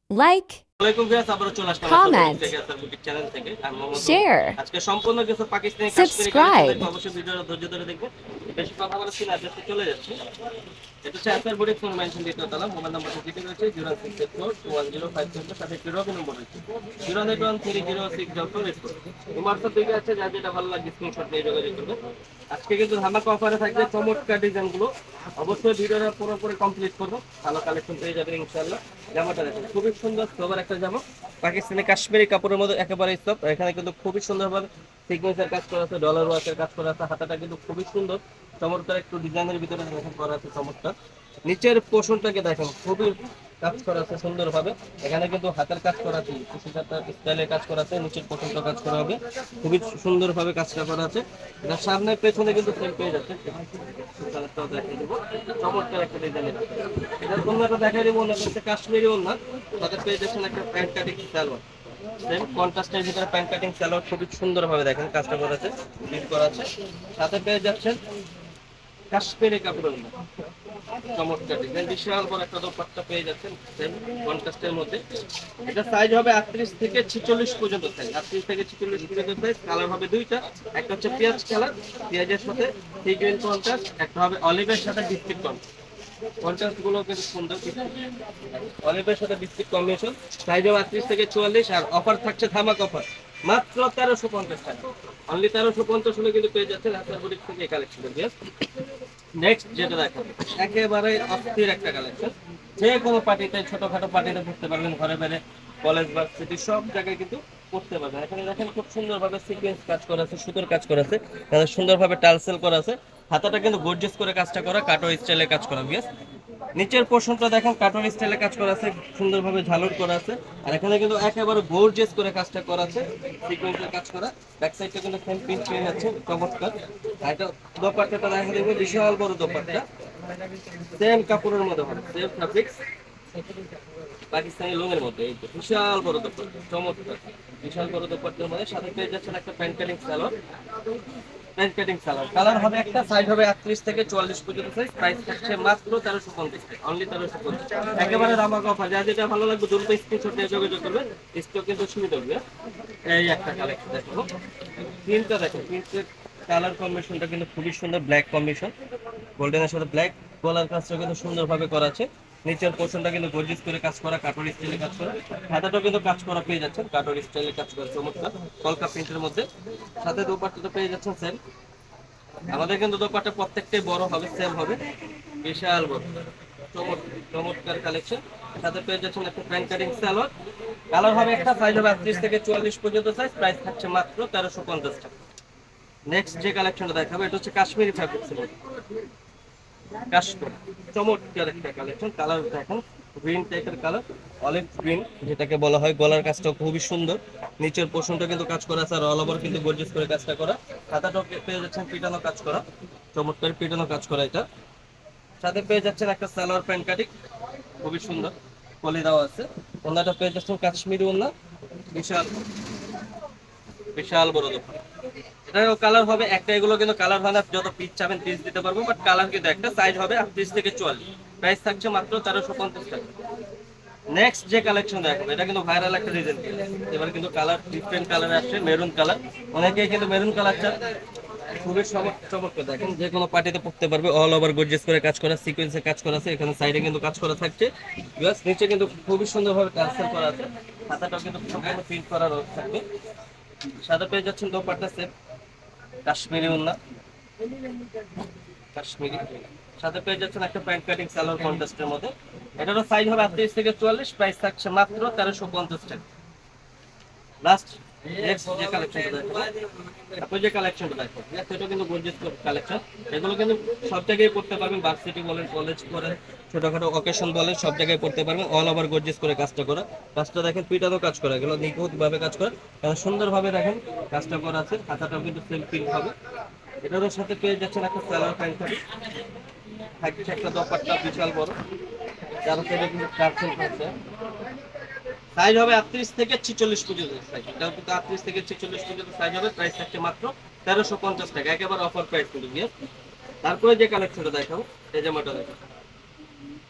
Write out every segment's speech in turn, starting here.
like, ওয়ালাইকুম viewers, আবারো চলে আসলাম আসার বুটিক comment, থেকে, আসার বুটিক চ্যানেল থেকে। আমি মোহাম্মদ রনি। share, আজকে সম্পূর্ণ কিছু পাকিস্তানি কাশ্মীরি কালেকশন subscribe. দেখবো, অবশ্যই ভিডিওটা ধৈর্য ধরে দেখবেন। বেশি কথা বলছি না, জাস্ট চলে যাচ্ছে। এটা হচ্ছে আসার বুটিক ফোন মেনশন দ্বিতীয় তলা, মোবাইল নাম্বারটা জিটি রয়েছে 068421054, সাথে একটি রবি নম্বর রয়েছে 08130060484। হোয়াটসঅ্যাপ দিকে আছে, যার যেটা ভালো লাগে স্ক্রিনশট নিয়ে যোগাযোগ করবেন। আজকে কিন্তু ধামাকা অফারে থাকবে চমৎকার ডিজাইনগুলো, অবশ্যই ভিডিওটা পুরোপুরি কমপ্লিট করবো। ভালো কালেকশন পেয়ে যাবেন ইনশাআল্লাহ। জামাটা দেখুন, খুবই সুন্দর সবার একটা জামা, পাকিস্তানি কাশ্মীরি কাপড়ের মধ্যে একেবারে স্টপ। এখানে কিন্তু খুবই সুন্দরভাবে সিকোয়েন্সের কাজ করা আছে, ডলার ওয়ার্কের কাজ করা আছে। হাতাটা কিন্তু খুবই সুন্দর চমৎকার একটু ডিজাইনের ভিতরে দেখেন করা আছে চমৎকার। নিচের পোর্শনটাকে দেখেন খুবই কাজ করা আছে সুন্দরভাবে। এখানে কিন্তু হাতের কাজ করা আছে, স্টাইলের কাজ করা আছে, নিচের পোর্শনটা কাজ করা হবে, খুবই সুন্দরভাবে কাজটা করা আছে। এটা সামনে পেছনে কিন্তু সেম পেয়ে যাচ্ছে। কালারটাও দেখিয়ে দেবো, চমৎকার একটা ডিজাইনের। এটার ওন্নাটা দেখাই দেবো, ওন্নাটা হচ্ছে কাশ্মীরি ওন্না, তাদের পেয়ে যাচ্ছেন একটা প্যান্ট কাটিং সালোয়ার। সেম কন্ট্রাস্টের ভিতরে প্যান্ট কাটিং সালোয়ার, খুবই সুন্দরভাবে দেখেন কাজটা করা আছে, ডিপ করা আছে। সাথে পেয়ে যাচ্ছেন কাশ্মীরি কাপড়ের ওন্না, চমৎকার ডিজাইন, বিশাল বড় একটা দোপাট্টা পেয়ে যাচ্ছেন সেম কন্ট্রাস্টের মধ্যে। এটা সাইজ হবে 38 থেকে 46 পর্যন্ত, সাইজ 38 থেকে 46 পর্যন্ত সাইজ। কালার হবে দুইটা, একটা হচ্ছে পেঁয়াজ কালার, পেঁয়াজের সাথে সি গ্রিন কন্ট্রাস্ট, একটা হবে অলিভের সাথে বিস্কিট কন্ট্রাস্ট। কন্ট্রাস্ট গুলো কিন্তু সুন্দর, অলিভের সাথে বিস্কিট কম্বিনেশন। সাইজ হবে 38 থেকে 44, আর অফার থাকছে ধামাক অফার মাত্র 1350 টাকা। অনলি 1350 হলে কিন্তু পেয়ে যাচ্ছেন আপনার বুটিক থেকে এই কালেকশন। নেক্সট যেটা দেখাবো, একেবারে অস্থির একটা কালেকশন, যে কোনো পার্টিতে, ছোটখাটো পার্টিতে পড়তে পারবেন, ঘরে বাইরে, কলেজ ভার্সিটি সব জায়গায় কিন্তু পড়তে পারবেন। এখানে দেখেন খুব সুন্দরভাবে সিকোয়েন্স কাজ করা আছে, সুতোর কাজ করা আছে, তাদের সুন্দরভাবে টালসেল করা আছে। হাতাটা কিন্তু গর্জিয়াস করে কাজটা করা, কাটো স্টাইলে কাজ করা। বিয়াস নিচের পোর্শনটা দেখেন কাটন স্টাইলে কাজ করা আছে, সুন্দরভাবে ঝালর করা আছে। আর এখানে কিন্তু একেবারে গর্জিয়াস করে কাজটা করা আছে, সিকোয়েন্সের কাজ করা। ব্যাক সাইডটা কিন্তু সেম প্রিন্ট পেয়ে যাচ্ছে চমৎকার। আর এটা দোপাট্টাটা দেখা দেবো, বিশাল বড় দোপাট্টা, সেম কাপড়ের মধ্যে হবে, সেম ফ্যাব্রিক্স, পাকিস্তানি লোনের মধ্যে। এই তো বিশাল বড় দোপাট্টা, চমৎকার বিশাল বড় দোপাট্টার মধ্যে। সাথে পেয়ে যাচ্ছেন একটা pant cutting salwar, pant cutting salwar. Colour হবে একটা, সাইজ হবে 38 থেকে 44 পর্যন্ত সাইজ। প্রাইস থাকছে মাত্র 1350 টাকা, অনলি 1350। একেবারে রামাক অফার, যা যেটা ভালো লাগবে দ্রুত স্ক্রিনশট নিয়ে যোগাযোগ করবেন, স্টক কিন্তু সুবিধা হবে। এই একটা কালেকশন দেখো, প্রিন্টটা দেখো, প্রিন্টের কালার কম্বিনেশনটা কিন্তু খুবই সুন্দর, ব্ল্যাক কম্বিনেশন, গোল্ডেনের সাথে ব্ল্যাক। গলার কাজটা কিন্তু সুন্দরভাবে করা আছে। নিচের পোর্শনটা কিন্তু গর্জিয়াস করে কাজ করা, কাটর স্টাইলে কাজ করা। হাতাটাও কিন্তু কাজ করা পেয়ে যাচ্ছেন, কাটর স্টাইলে কাজ করা চমৎকার, কলকা প্রিন্টের মধ্যে। সাথে দোপাট্টাটা পেয়ে যাচ্ছেন সেম। আমাদের কিন্তু দোপাট্টা প্রত্যেকটাই বড় হবে, সেম হবে, বিশাল বড়, চমৎকার কালেকশন। সাথে পেয়ে যাচ্ছেন একটা প্যান্ট কাটিং সালোয়ার। কালার হবে একটা, সাইজ হবে 38 থেকে 44 পর্যন্ত সাইজ। প্রাইস থাকছে মাত্র 1350 টাকা। নেক্সট যে কালেকশনটা দেখাবো, এটা হচ্ছে কাশ্মীরি ফ্যাব্রিক্সের মধ্যে কাশ্মীর, চমৎকার একটা কালেকশন। কালার দেখেন গ্রিন টাইপের কালার, অলিভ গ্রিন যেটাকে বলা হয়। গলার কাজটা খুবই সুন্দর, নিচের পোর্শনটা কিন্তু কাজ করা আছে, আর অল ওভার কিন্তু গর্জিয়াস করে কাজটা করা। হাতাটাও পেয়ে যাচ্ছেন পিটানো কাজ করা, চমৎকার পিটানো কাজ করা এটা। সাথে পেয়ে যাচ্ছেন একটা সালোয়ার প্যান্ট কাটিং, খুবই সুন্দর, কলি দেওয়া আছে। ওনাটা পেয়ে যাচ্ছেন কাশ্মীরি ওনা, বিশাল বিশাল বড় দোকান। এটাও কালার হবে একটা, এগুলো কিন্তু কালার হয় না, যত পিস চাবেন পিস দিতে পারবো, বাট কালার কিন্তু একটা। সাইজ হবে 38 থেকে 44, প্রাইস থাকছে মাত্র 1350 টাকা। নেক্সট যে কালেকশন দেখাবো, এটা কিন্তু ভাইরাল একটা ডিজাইন, এবার কিন্তু কালার ডিফারেন্ট কালার আসছে, মেরুন কালার। অনেকেই কিন্তু মেরুন কালার চান, খুবই চমৎকার দেখেন, যে কোনো পার্টিতে পড়তে পারবে। অল ওভার গর্জিয়াস করে কাজ করা, সিকোয়েন্সে কাজ করা আছে, এখানে সাইডে কিন্তু কাজ করা থাকছে। প্লাস নিচে কিন্তু খুবই সুন্দরভাবে টার্সেল করা আছে, হাতাটাও কিন্তু সম্পূর্ণ প্রিন্ট করা থাকবে। সাদা পেয়ে যাচ্ছেন দোপাট্টা সেট, কাশ্মীরি ওন্না, কাশ্মীরি। সাথে পেয়ে যাচ্ছেন একটা প্যান্ট কাটিং সালোয়ার কন্ট্রাস্টের মধ্যে। এটারও সাইজ হবে 38 থেকে 44, প্রাইস থাকছে মাত্র 1350 টাকা। লাস্ট নেক্সট যে কালেকশনটা দেখো, তারপর যে কালেকশনটা দেখো, এটা কিন্তু গর্জিয়াস কালেকশন। এগুলো কিন্তু সব জায়গায় পড়তে পারবেন, ভার্সিটি বলেন, কলেজ করেন, ছোটখাটো অকেশন বলেন, সব জায়গায় পড়তে পারবেন। অল ওভার গর্জিয়াস করে কাজটা করা, কাজটা দেখেন পিটানো কাজ করা, এগুলো নিখুঁত ভাবে কাজ করা, সুন্দরভাবে দেখেন কাজটা করা আছে। খাতাটাও কিন্তু সেম প্রিন্ট হবে। এটারও সাথে পেয়ে যাচ্ছেন একটা সালোয়ার প্যান্ট থাকছে, একটা দোপাট্টা বিশাল বড়, যার সাথে কিন্তু টার্সেল করছে। সাইজ হবে 38 থেকে 46 পর্যন্ত সাইজ, এটাও কিন্তু 38 থেকে 46 পর্যন্ত সাইজ হবে। প্রাইস থাকছে মাত্র 1350 টাকা, একেবারে অফার প্রাইস কিন্তু দিয়ে। তারপরে যে কালেকশনটা দেখাবো, এই জামাটা দেখো,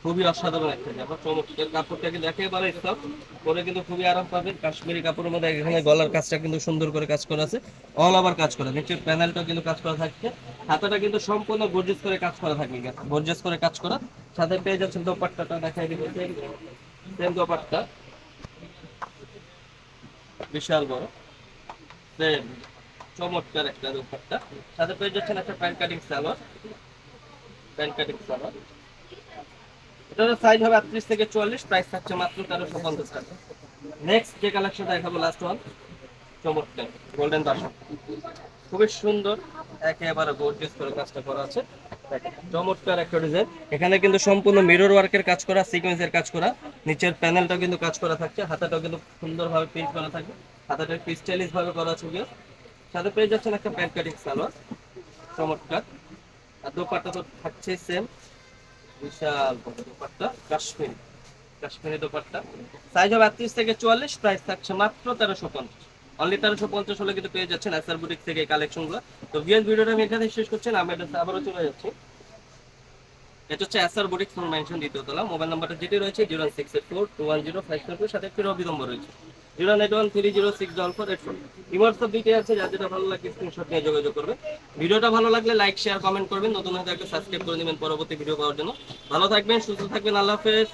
খুবই অসাধারণ একটা জামা, চমৎকার। কাপড়টা কিন্তু একেবারে সফট, পরে কিন্তু খুবই আরাম পাবেন। কাশ্মীরি কাপড়ের মধ্যে এখানে গলার কাজটা কিন্তু সুন্দর করে কাজ করা আছে, অল ওভার কাজ করা, নিচের প্যানেলটাও কিন্তু কাজ করা থাকছে। হাতাটা কিন্তু সম্পূর্ণ গর্জিয়াস করে কাজ করা থাকবে, গর্জিয়াস করে কাজ করা। সাথে পেয়ে যাচ্ছেন দোপাট্টাটা, দেখাই দিব সেম দোপাট্টা, বিশাল বড় সেম চমৎকার একটা দোপাট্টা। সাথে পেয়ে যাচ্ছেন একটা pant cutting salwar, pant cutting salwar. এটার সাইজ হবে 38 থেকে 44, প্রাইস থাকছে মাত্র 1350 টাকা। নেক্সট যে কালেকশন দেখাবো, লাস্ট ওয়ান, চমৎকার গোল্ডেন বাসন, খুবই সুন্দর, একেবারে গর্জিয়াস করে কাজটা করা আছে। দেখেন, চমৎকার একটা ডিজাইন। এখানে কিন্তু সম্পূর্ণ মিরর ওয়ার্কের কাজ করা, সিকোয়েন্সের কাজ করা, নিচের প্যানেলটাও কিন্তু কাজ করা থাকছে, হাতাটাও কিন্তু সুন্দরভাবে প্রিন্ট করা থাকবে, হাতাটা একটু স্টাইলিশ ভাবে করা আছে গিয়ে। সাথে পেয়ে যাচ্ছেন একটা প্যান্ট কাটিং সালোয়ার, চমৎকার। আর দোপাট্টা তো থাকছে সেম, বিশাল বড় দোপাট্টা, কাশ্মীরি, কাশ্মীরি দোপাট্টা। সাইজ হবে 38 থেকে 44, প্রাইস থাকছে মাত্র 1350। অনলি 1350 হলে কিন্তু পেয়ে যাচ্ছেন এসআর বুটিক থেকে এই কালেকশনগুলো। তো ভিউয়ার্স, ভিডিওটা আমি এখানে শেষ করছি না, আমি এটা আবারও চলে যাচ্ছি। এটা হচ্ছে এসআর বুটিক ফুল মেনশন দ্বিতীয় তলা। মোবাইল নাম্বারটা যেটি রয়েছে 068421054, সাথে একটি রবি নম্বর রয়েছে 09130064484। হোয়াটসঅ্যাপ দিতে আছে, যার যেটা ভালো লাগে স্ক্রিনশট নিয়ে যোগাযোগ করবে। ভিডিওটা ভালো লাগলে লাইক শেয়ার কমেন্ট করবেন, নতুন হয়তো একটা সাবস্ক্রাইব করে নেবেন পরবর্তী ভিডিও পাওয়ার জন্য। ভালো থাকবেন, সুস্থ থাকবেন, আল্লাহ হাফেজ।